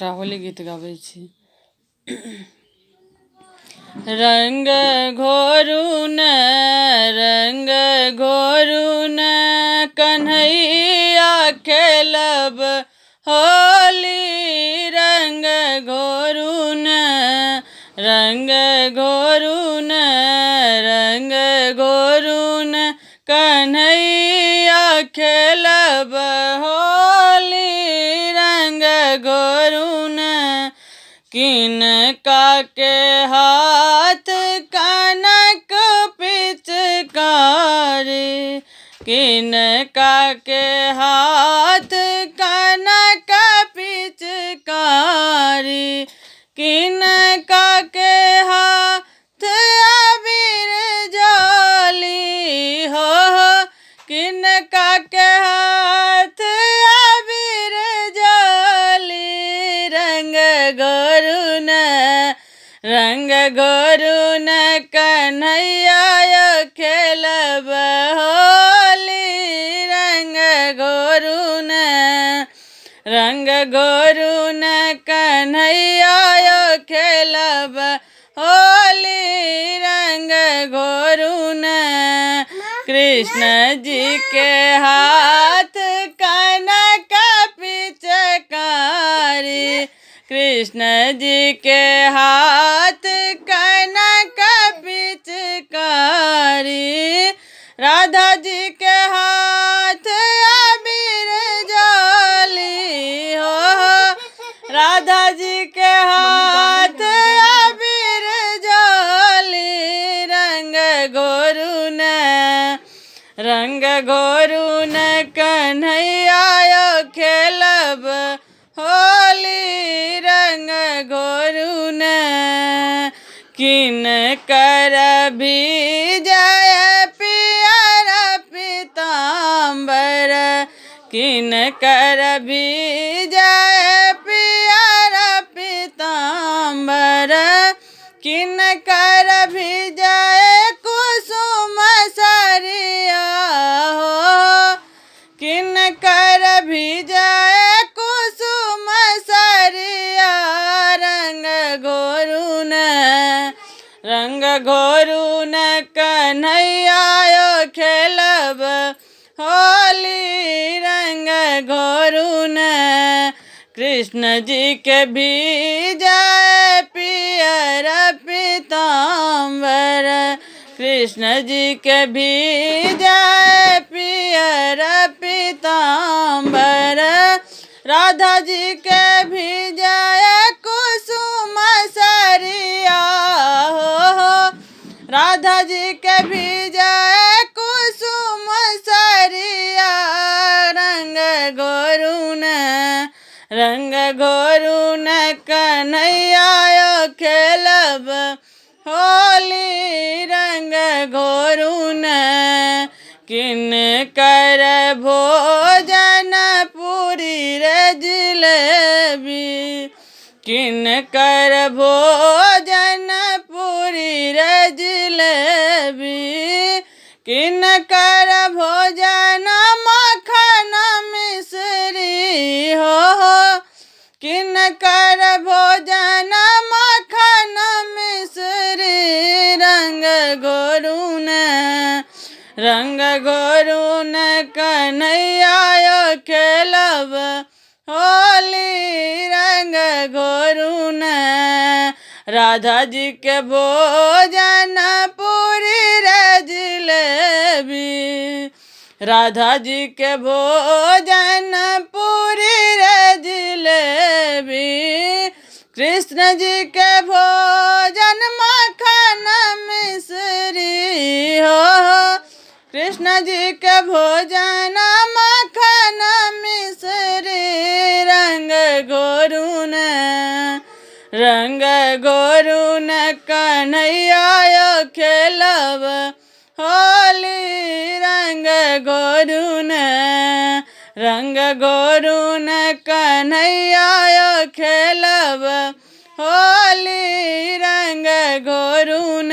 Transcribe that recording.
एकटा होली गीत गाबै छी। रंग घोरू न कन्हैया खेलब होली। रंग घोरू न कन्हैया खेलब होली। रंग घोरू न किनका के हाथ कनक पिचकारी, किनका के हाथ कनक पिचकारी, किनका के हाथ अबीर जाली हो, किनका के हाथ अबीर जाली। रंग घोरू न कन्हैया खेलब होली। रंग घोरू न कन्हैया खेलब होली। रंग घोरू न कृष्ण जी के हाथ कनक पिचकारी, कृष्ण जी के हाथ कनक पिचकारी, राधा जी के हाथ अबीर जाली हो, राधा जी के हाथ अबीर जाली। रंग घोरू न कन्हैया खेलब होली। रंग घोरू न किनकर भीजय पियर पीताम्बर, किनकर भीजय पियर पीताम्बर, किनकर भीजय कुसुम सरिया हो, किनकर भीजय कुसुम सरिया। रंग घोरू न कन्हैया खेलब होली। रंग घोरू न कृष्ण जी के भीजय पियर पीताम्बर, कृष्ण जी के भीजय पियर पीताम्बर, राधा जी के भीजय कुसुम सरिया हो, राधा जी के भीजय कुसुम सरिया। रंग घोरू न कन्हैया खेलब होली। रंग घोरू न किनकर भोजन पूरी रे जिलेबी, किनकर भोजन पूरी रे जिलेबी, किनकर भोजन मक्खन मिश्री हो, किनकर भोजन मक्खन मिश्री। रंग घोरू न कन्हैया खेलब होली। रंग घोरू न राधा जी के भोजन पूरी रे जिलेबी, राधा जी के भोजन पूरी रे जिलेबी, कृष्ण जी के भोजन मक्खन मिश्री हो, कृष्ण जी के भोजन मक्खन मिश्री। रंग घोरू न कन्हैया खेलब होली। रंग घोरू न कन्हैया खेलब होली। रंग घोरू न